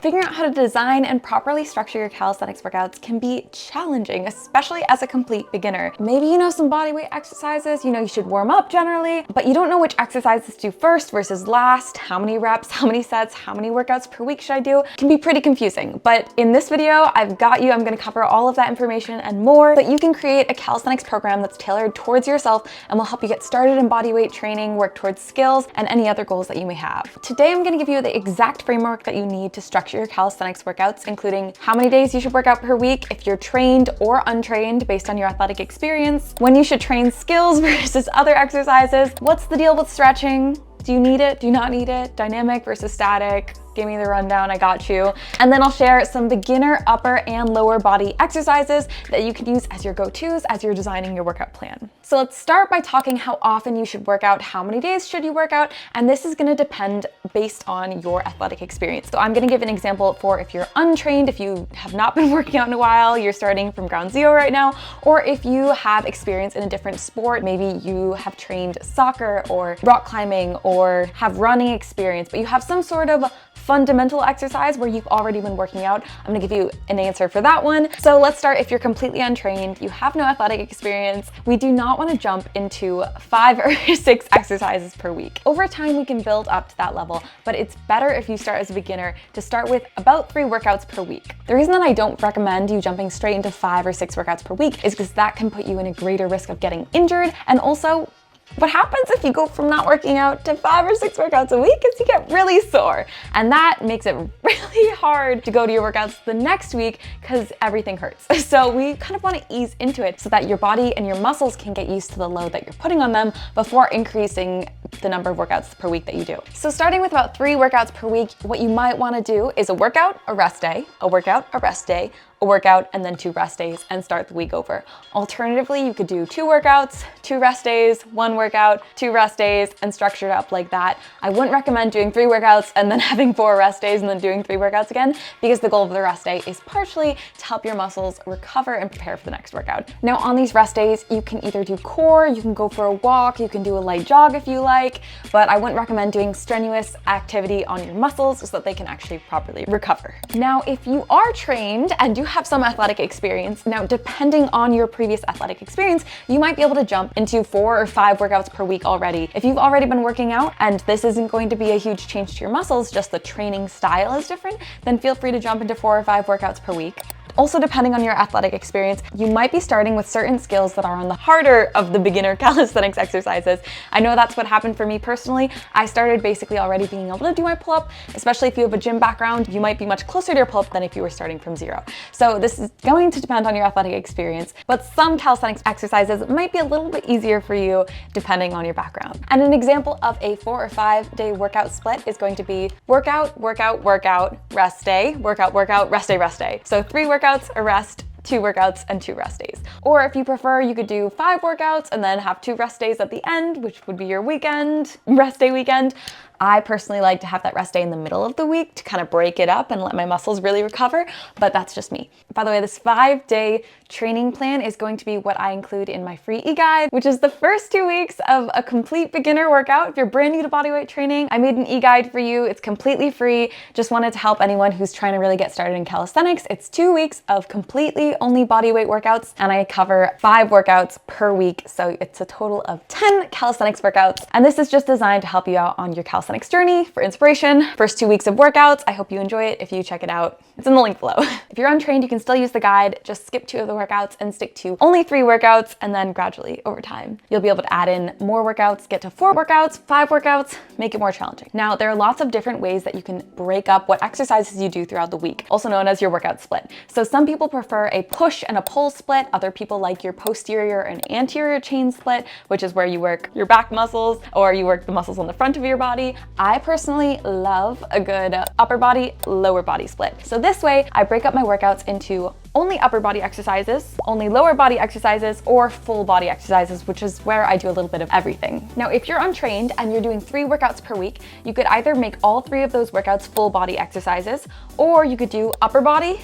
Figuring out how to design and properly structure your calisthenics workouts can be challenging, especially as a complete beginner. Maybe you know some bodyweight exercises, you know you should warm up generally, but you don't know which exercises to do first versus last, how many reps, how many sets, how many workouts per week should I do? It can be pretty confusing, but in this video, I've got you. I'm gonna cover all of that information and more, so you can create a calisthenics program that's tailored towards yourself and will help you get started in bodyweight training, work towards skills, and any other goals that you may have. Today, I'm gonna give you the exact framework that you need to structure your calisthenics workouts, including how many days you should work out per week if you're trained or untrained based on your athletic experience, when you should train skills versus other exercises, what's the deal with stretching, do you need it, do you not need it, dynamic versus static, give me the rundown, I got you. And then I'll share some beginner upper and lower body exercises that you can use as your go-tos as you're designing your workout plan. So let's start by talking how often you should work out, how many days should you work out, and this is gonna depend based on your athletic experience. So I'm gonna give an example for if you're untrained, if you have not been working out in a while, you're starting from ground zero right now, or if you have experience in a different sport, maybe you have trained soccer or rock climbing or have running experience, but you have some sort of fundamental exercise where you've already been working out. I'm gonna give you an answer for that one. So let's start if you're completely untrained, you have no athletic experience. We do not wanna jump into 5 or 6 exercises per week. Over time, we can build up to that level, but it's better if you start as a beginner to start with about 3 workouts per week. The reason that I don't recommend you jumping straight into 5 or 6 workouts per week is because that can put you in a greater risk of getting injured, and also what happens if you go from not working out to 5 or 6 workouts a week is you get really sore. And that makes it really hard to go to your workouts the next week because everything hurts. So we kind of want to ease into it so that your body and your muscles can get used to the load that you're putting on them before increasing the number of workouts per week that you do. So starting with about 3 workouts per week, what you might want to do is a workout, a rest day, a workout, a rest day, a workout, and then 2 rest days and start the week over. Alternatively, you could do 2 workouts, 2 rest days, 1 workout, 2 rest days, and structure it up like that. I wouldn't recommend doing 3 workouts and then having 4 rest days and then doing 3 workouts again, because the goal of the rest day is partially to help your muscles recover and prepare for the next workout. Now on these rest days, you can either do core, you can go for a walk, you can do a light jog if you like, but I wouldn't recommend doing strenuous activity on your muscles so that they can actually properly recover. Now, if you are trained and do have some athletic experience, now depending on your previous athletic experience, you might be able to jump into 4 or 5 workouts per week already. If you've already been working out and this isn't going to be a huge change to your muscles, just the training style is different, then feel free to jump into 4 or 5 workouts per week. Also, depending on your athletic experience, you might be starting with certain skills that are on the harder of the beginner calisthenics exercises. I know that's what happened for me personally. I started basically already being able to do my pull-up, especially if you have a gym background, you might be much closer to your pull-up than if you were starting from 0. So this is going to depend on your athletic experience, but some calisthenics exercises might be a little bit easier for you depending on your background. And an example of a 4 or 5 day workout split is going to be workout, workout, workout, rest day, workout, workout, rest day, rest day. So 3 workouts, a rest, 2 workouts, and 2 rest days. Or if you prefer, you could do 5 workouts and then have 2 rest days at the end, which would be your weekend, rest day weekend. I personally like to have that rest day in the middle of the week to kind of break it up and let my muscles really recover, but that's just me. By the way, this 5-day training plan is going to be what I include in my free e-guide, which is the first 2 weeks of a complete beginner workout. If you're brand new to bodyweight training, I made an e-guide for you. It's completely free. Just wanted to help anyone who's trying to really get started in calisthenics. It's 2 weeks of completely only bodyweight workouts, and I cover 5 workouts per week. So it's a total of 10 calisthenics workouts. And this is just designed to help you out on your calisthenics journey for inspiration. First 2 weeks of workouts. I hope you enjoy it. If you check it out, it's in the link below. If you're untrained, you can still use the guide. Just skip 2 of the workouts and stick to only 3 workouts, and then gradually over time, you'll be able to add in more workouts, get to 4 workouts, 5 workouts, make it more challenging. Now, there are lots of different ways that you can break up what exercises you do throughout the week, also known as your workout split. So some people prefer a push and a pull split. Other people like your posterior and anterior chain split, which is where you work your back muscles or you work the muscles on the front of your body. I personally love a good upper body, lower body split. So this way, I break up my workouts into only upper body exercises, only lower body exercises, or full body exercises, which is where I do a little bit of everything. Now, if you're untrained and you're doing 3 workouts per week, you could either make all 3 of those workouts full body exercises, or you could do upper body,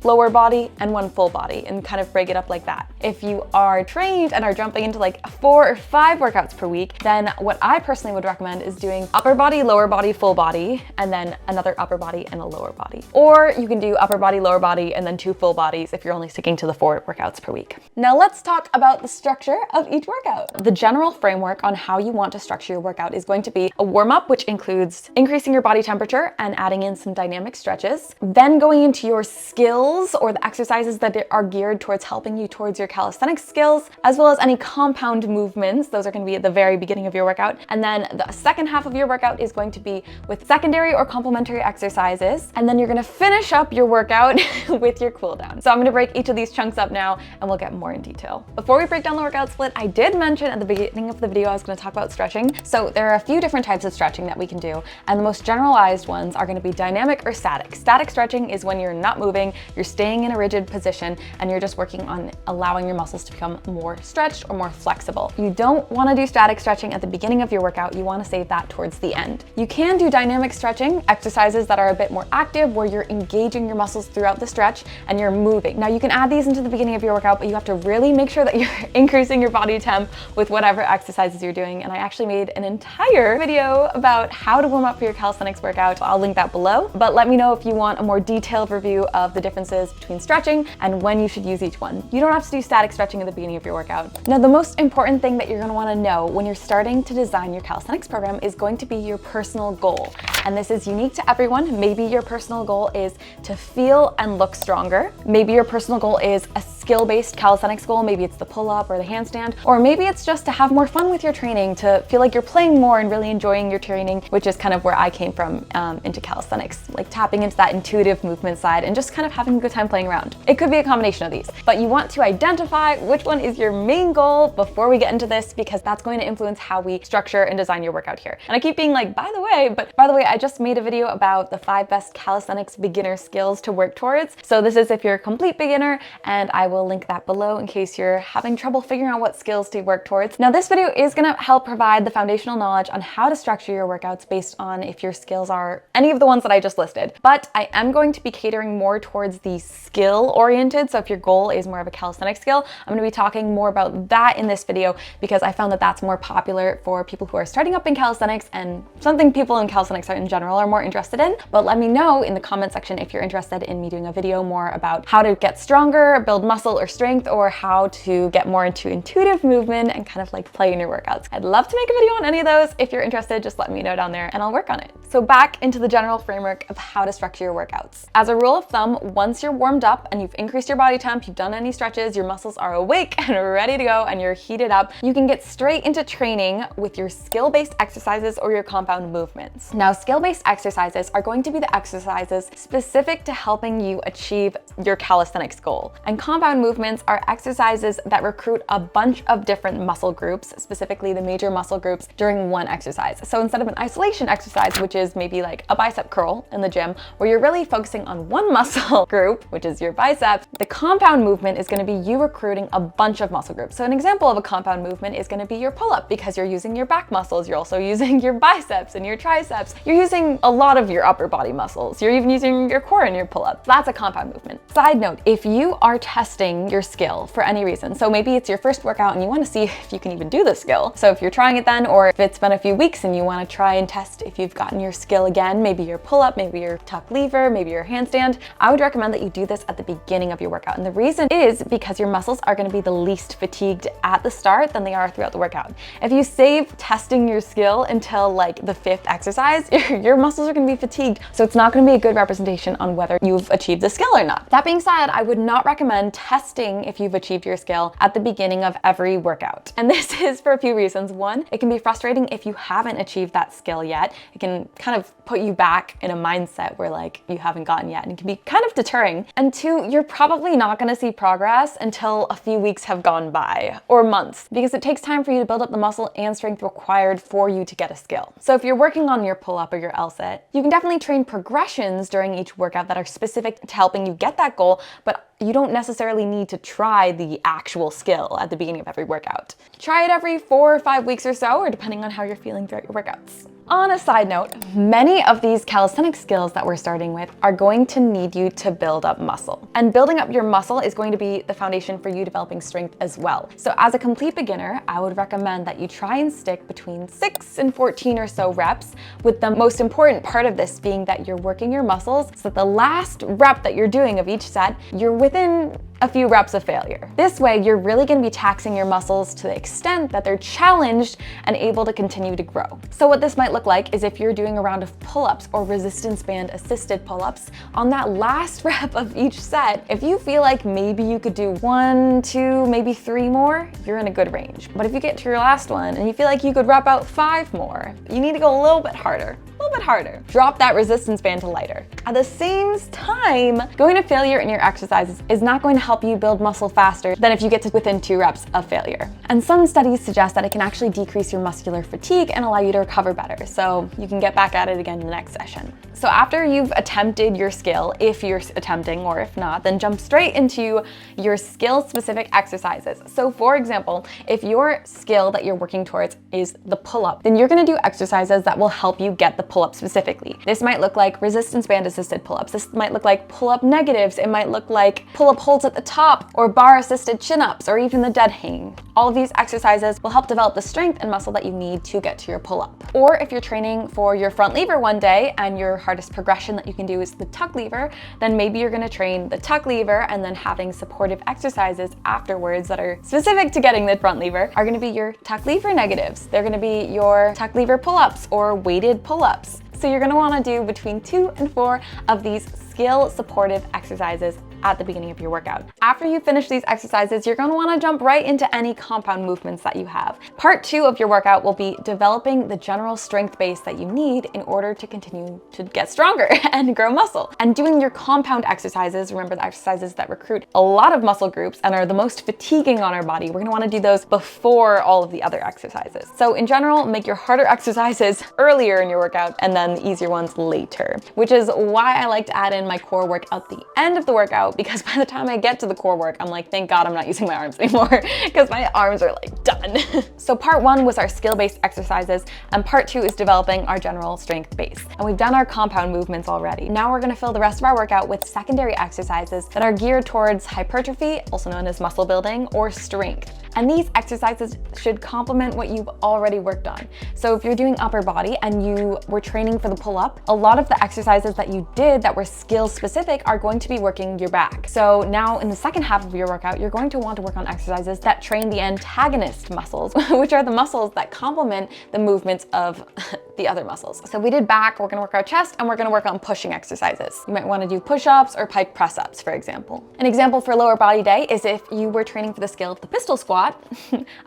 lower body and 1 full body, and kind of break it up like that. If you are trained and are jumping into like 4 or 5 workouts per week, then what I personally would recommend is doing upper body, lower body, full body, and then another upper body and a lower body. Or you can do upper body, lower body, and then 2 full bodies if you're only sticking to the 4 workouts per week. Now let's talk about the structure of each workout. The general framework on how you want to structure your workout is going to be a warm-up, which includes increasing your body temperature and adding in some dynamic stretches. Then going into your skills, or the exercises that are geared towards helping you towards your calisthenics skills, as well as any compound movements. Those are going to be at the very beginning of your workout. And then the second half of your workout is going to be with secondary or complementary exercises. And then you're going to finish up your workout with your cool down. So I'm going to break each of these chunks up now and we'll get more in detail. Before we break down the workout split, I did mention at the beginning of the video I was going to talk about stretching. So there are a few different types of stretching that we can do, and the most generalized ones are going to be dynamic or static. Static stretching is when you're not moving, you're staying in a rigid position, and you're just working on allowing your muscles to become more stretched or more flexible. You don't want to do static stretching at the beginning of your workout. You want to save that towards the end. You can do dynamic stretching, exercises that are a bit more active, where you're engaging your muscles throughout the stretch and you're moving. Now you can add these into the beginning of your workout, but you have to really make sure that you're increasing your body temp with whatever exercises you're doing. And I actually made an entire video about how to warm up for your calisthenics workout. I'll link that below, but let me know if you want a more detailed review of the differences between stretching and when you should use each one. You don't have to do static stretching at the beginning of your workout. Now, the most important thing that you're going to want to know when you're starting to design your calisthenics program is going to be your personal goal. And this is unique to everyone. Maybe your personal goal is to feel and look stronger. Maybe your personal goal is a skill-based calisthenics goal. Maybe it's the pull-up or the handstand, or maybe it's just to have more fun with your training, to feel like you're playing more and really enjoying your training, which is kind of where I came from into calisthenics, like tapping into that intuitive movement side and just kind of having a good time playing around. It could be a combination of these, but you want to identify which one is your main goal before we get into this, because that's going to influence how we structure and design your workout here. And I keep being like, by the way, I just made a video about the 5 best calisthenics beginner skills to work towards. So this is if you're a complete beginner, and I will link that below in case you're having trouble figuring out what skills to work towards. Now, this video is going to help provide the foundational knowledge on how to structure your workouts based on if your skills are any of the ones that I just listed. But I am going to be catering more towards the skill oriented. So if your goal is more of a calisthenics skill, I'm going to be talking more about that in this video, because I found that that's more popular for people who are starting up in calisthenics, and something people in calisthenics in general are more interested in. But let me know in the comment section if you're interested in me doing a video more about how to get stronger, build muscle or strength, or how to get more into intuitive movement and kind of like play in your workouts. I'd love to make a video on any of those. If you're interested, just let me know down there and I'll work on it. So back into the general framework of how to structure your workouts. As a rule of thumb, once you're warmed up and you've increased your body temp, you've done any stretches, your muscles are awake and ready to go, and you're heated up, you can get straight into training with your skill-based exercises or your compound movements. Now, skill-based exercises are going to be the exercises specific to helping you achieve your calisthenics goal. And compound movements are exercises that recruit a bunch of different muscle groups, specifically the major muscle groups, during one exercise. So instead of an isolation exercise, which is maybe like a bicep curl in the gym, where you're really focusing on one muscle group, which is your biceps, the compound movement is going to be you recruiting a bunch of muscle groups. So an example of a compound movement is going to be your pull-up, because you're using your back muscles, you're also using your biceps and your triceps, you're using a lot of your upper body muscles, you're even using your core in your pull-up. That's a compound movement. Side note, if you are testing your skill for any reason, so maybe it's your first workout and you want to see if you can even do the skill. So if you're trying it then, or if it's been a few weeks and you want to try and test if you've gotten your skill again, maybe your pull-up, maybe your tuck lever, maybe your handstand, I would recommend that you do this at the beginning of your workout. And the reason is because your muscles are going to be the least fatigued at the start than they are throughout the workout. If you save testing your skill until like the 5th exercise, your muscles are going to be fatigued. So it's not going to be a good representation on whether you've achieved the skill or not. That being said, I would not recommend testing if you've achieved your skill at the beginning of every workout. And this is for a few reasons. One, it can be frustrating if you haven't achieved that skill yet. It can kind of put you back in a mindset where like you haven't gotten yet, and it can be kind of deterring. And 2, you're probably not going to see progress until a few weeks have gone by, or months, because it takes time for you to build up the muscle and strength required for you to get a skill. So if you're working on your pull-up or your L-sit, you can definitely train progressions during each workout that are specific to helping you get that goal, but you don't necessarily need to try the actual skill at the beginning of every workout. Try it every 4 or 5 weeks or so, or depending on how you're feeling throughout your workouts. On a side note, many of these calisthenics skills that we're starting with are going to need you to build up muscle. And building up your muscle is going to be the foundation for you developing strength as well. So as a complete beginner, I would recommend that you try and stick between 6 and 14 or so reps, with the most important part of this being that you're working your muscles so that the last rep that you're doing of each set, you're within a few reps of failure. This way, you're really gonna be taxing your muscles to the extent that they're challenged and able to continue to grow. So what this might look like is if you're doing a round of pull-ups or resistance band assisted pull-ups, on that last rep of each set, if you feel like maybe you could do 1, 2, maybe 3 more, you're in a good range. But if you get to your last one and you feel like you could rep out 5 more, you need to go a little bit harder. Drop that resistance band to lighter. At the same time, going to failure in your exercises is not going to help you build muscle faster than if you get to within 2 reps of failure. And some studies suggest that it can actually decrease your muscular fatigue and allow you to recover better, so you can get back at it again in the next session. So after you've attempted your skill, if you're attempting, or if not, then jump straight into your skill-specific exercises. So for example, if your skill that you're working towards is the pull-up, then you're gonna do exercises that will help you get the pull-up specifically. This might look like resistance band assisted pull-ups. This might look like pull-up negatives. It might look like pull-up holds at the top, or bar assisted chin-ups, or even the dead hang. All of these exercises will help develop the strength and muscle that you need to get to your pull-up. Or if you're training for your front lever one day and your hardest progression that you can do is the tuck lever, then maybe you're gonna train the tuck lever and then having supportive exercises afterwards that are specific to getting the front lever are gonna be your tuck lever negatives. They're gonna be your tuck lever pull-ups or weighted pull-ups. So you're gonna wanna do between 2 and 4 of these skill supportive exercises at the beginning of your workout. After you finish these exercises, you're gonna wanna jump right into any compound movements that you have. Part 2 of your workout will be developing the general strength base that you need in order to continue to get stronger and grow muscle. And doing your compound exercises, remember the exercises that recruit a lot of muscle groups and are the most fatiguing on our body, we're gonna wanna do those before all of the other exercises. So in general, make your harder exercises earlier in your workout and then the easier ones later, which is why I like to add in my core work at the end of the workout, because by the time I get to the core work, I'm like, thank God I'm not using my arms anymore, because my arms are like done. So part 1 was our skill-based exercises, and part 2 is developing our general strength base. And we've done our compound movements already. Now we're gonna fill the rest of our workout with secondary exercises that are geared towards hypertrophy, also known as muscle building, or strength. And these exercises should complement what you've already worked on. So if you're doing upper body and you were training for the pull-up, a lot of the exercises that you did that were skill specific are going to be working your back. So now in the second half of your workout, you're going to want to work on exercises that train the antagonist muscles, which are the muscles that complement the movements of the other muscles. So we did back, we're gonna work our chest, and we're gonna work on pushing exercises. You might wanna do push-ups or pike press-ups, for example. An example for lower body day is if you were training for the skill of the pistol squat,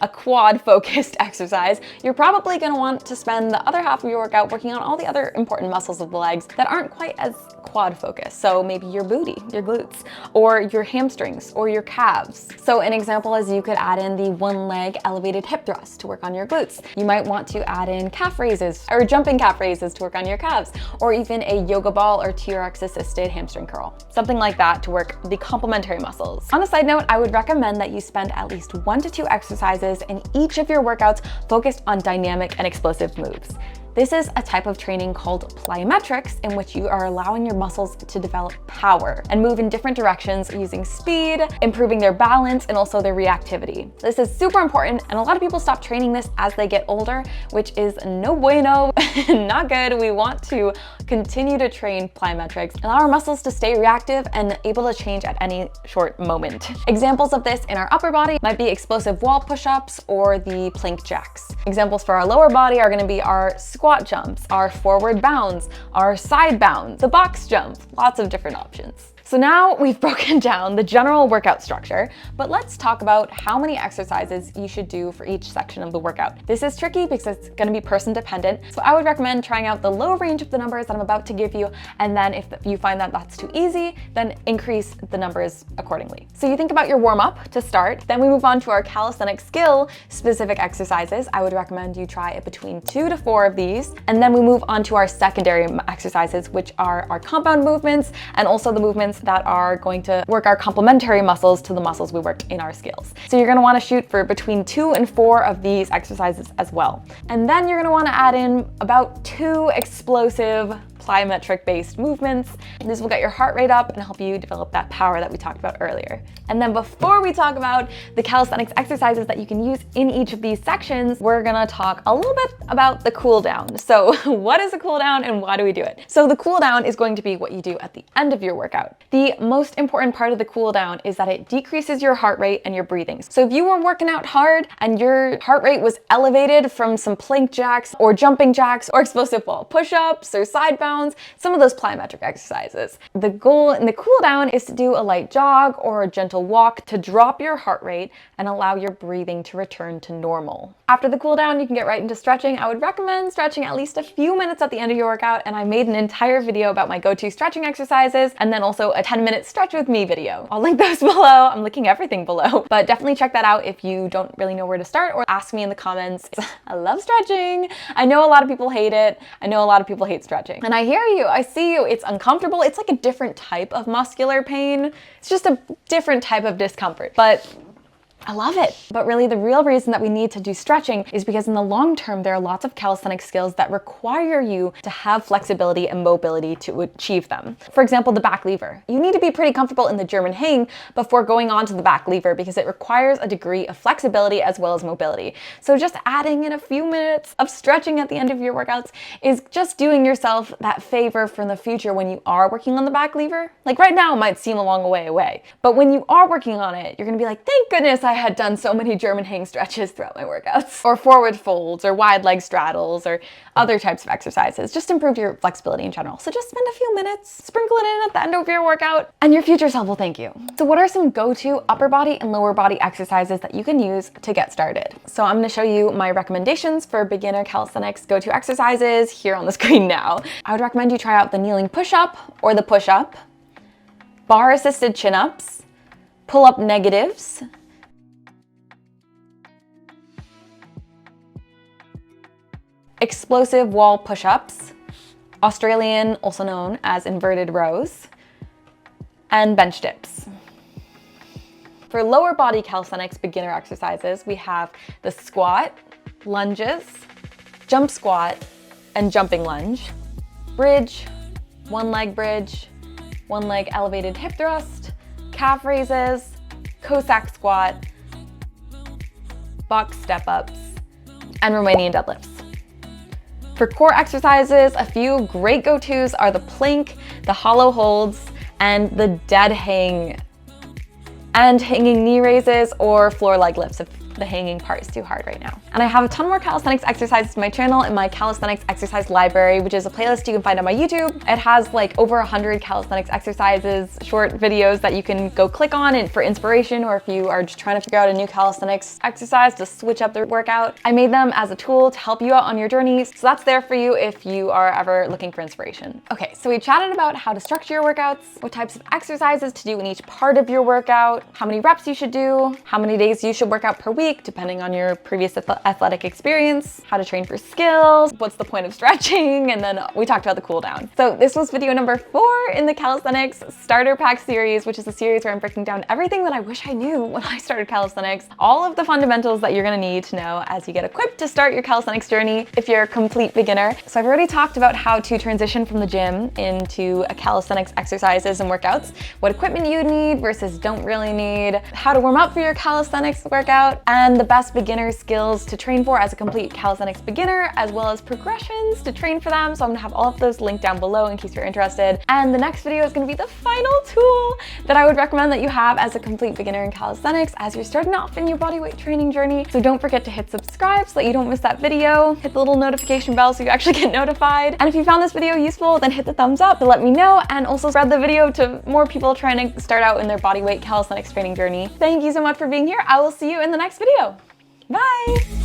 a quad-focused exercise, you're probably gonna want to spend the other half of your workout working on all the other important muscles of the legs that aren't quite as quad-focused. So maybe your booty, your glutes, or your hamstrings, or your calves. So an example is you could add in the one leg elevated hip thrust to work on your glutes. You might want to add in calf raises or jumping calf raises to work on your calves, or even a yoga ball or TRX assisted hamstring curl. Something like that to work the complementary muscles. On a side note, I would recommend that you spend at least 1 to 2 exercises in each of your workouts focused on dynamic and explosive moves. This is a type of training called plyometrics, in which you are allowing your muscles to develop power and move in different directions using speed, improving their balance, and also their reactivity. This is super important, and a lot of people stop training this as they get older, which is no bueno, not good. We want to continue to train plyometrics, allow our muscles to stay reactive and able to change at any short moment. Examples of this in our upper body might be explosive wall push-ups or the plank jacks. Examples for our lower body are gonna be our squat jumps, our forward bounds, our side bounds, the box jump, lots of different options. So now we've broken down the general workout structure, but let's talk about how many exercises you should do for each section of the workout. This is tricky because it's gonna be person dependent, so I would recommend trying out the low range of the numbers that I'm about to give you, and then if you find that that's too easy, then increase the numbers accordingly. So you think about your warm-up to start, then we move on to our calisthenic skill specific exercises. I would recommend you try between 2 to 4 of these, and then we move on to our secondary exercises, which are our compound movements and also the movements movements that are going to work our complementary muscles to the muscles we worked in our skills. So you're gonna wanna shoot for between 2 and 4 of these exercises as well. And then you're gonna wanna add in about 2 explosive plyometric based movements. This will get your heart rate up and help you develop that power that we talked about earlier. And then before we talk about the calisthenics exercises that you can use in each of these sections, we're gonna talk a little bit about the cool down. So what is a cool down and why do we do it? So the cool down is going to be what you do at the end of your workout. The most important part of the cool down is that it decreases your heart rate and your breathing. So if you were working out hard and your heart rate was elevated from some plank jacks or jumping jacks or explosive wall push-ups or side bounds, some of those plyometric exercises. The goal in the cool down is to do a light jog or a gentle walk to drop your heart rate and allow your breathing to return to normal. After the cool down, you can get right into stretching. I would recommend stretching at least a few minutes at the end of your workout, and I made an entire video about my go-to stretching exercises and then also a 10-minute stretch with me video. I'll link those below. I'm linking everything below, but definitely check that out if you don't really know where to start, or ask me in the comments. I love stretching. I know a lot of people hate it. I know a lot of people hate stretching. And I hear you, I see you, it's uncomfortable. It's like a different type of muscular pain. It's just a different type of discomfort, but I love it. But really the real reason that we need to do stretching is because in the long term, there are lots of calisthenic skills that require you to have flexibility and mobility to achieve them. For example, the back lever. You need to be pretty comfortable in the German hang before going on to the back lever because it requires a degree of flexibility as well as mobility. So just adding in a few minutes of stretching at the end of your workouts is just doing yourself that favor for the future when you are working on the back lever. Like right now it might seem a long way away, but when you are working on it, you're gonna be like, thank goodness I had done so many German hang stretches throughout my workouts, or forward folds, or wide leg straddles, or other types of exercises. Just improve your flexibility in general. So just spend a few minutes, sprinkle it in at the end of your workout, and your future self will thank you. So what are some go-to upper body and lower body exercises that you can use to get started? So I'm gonna show you my recommendations for beginner calisthenics go-to exercises here on the screen now. I would recommend you try out the kneeling push-up or the push-up, bar-assisted chin-ups, pull-up negatives, explosive wall push-ups, Australian, also known as inverted rows, and bench dips. For lower body calisthenics beginner exercises, we have the squat, lunges, jump squat, and jumping lunge, bridge, one leg elevated hip thrust, calf raises, Cossack squat, box step-ups, and Romanian deadlifts. For core exercises, a few great go-tos are the plank, the hollow holds, and the dead hang, and hanging knee raises or floor leg lifts if the hanging part is too hard right now. And I have a ton more calisthenics exercises on my channel in my calisthenics exercise library, which is a playlist you can find on my YouTube. It has like over 100 calisthenics exercises, short videos that you can go click on and for inspiration, or if you are just trying to figure out a new calisthenics exercise to switch up the workout. I made them as a tool to help you out on your journeys, so that's there for you if you are ever looking for inspiration. Okay, so we chatted about how to structure your workouts, what types of exercises to do in each part of your workout, how many reps you should do, how many days you should work out per week, depending on your previous athletic experience, how to train for skills, what's the point of stretching, and then we talked about the cool down. So this was video number 4 in the Calisthenics Starter Pack series, which is a series where I'm breaking down everything that I wish I knew when I started calisthenics, all of the fundamentals that you're gonna need to know as you get equipped to start your calisthenics journey if you're a complete beginner. So I've already talked about how to transition from the gym into calisthenics exercises and workouts, what equipment you need versus don't really need, how to warm up for your calisthenics workout, and the best beginner skills to train for as a complete calisthenics beginner, as well as progressions to train for them. So I'm gonna have all of those linked down below in case you're interested. And the next video is gonna be the final tool that I would recommend that you have as a complete beginner in calisthenics as you're starting off in your bodyweight training journey. So don't forget to hit subscribe so that you don't miss that video. Hit the little notification bell so you actually get notified. And if you found this video useful, then hit the thumbs up to let me know, and also spread the video to more people trying to start out in their bodyweight calisthenics training journey. Thank you so much for being here. I will see you in the next video. Bye!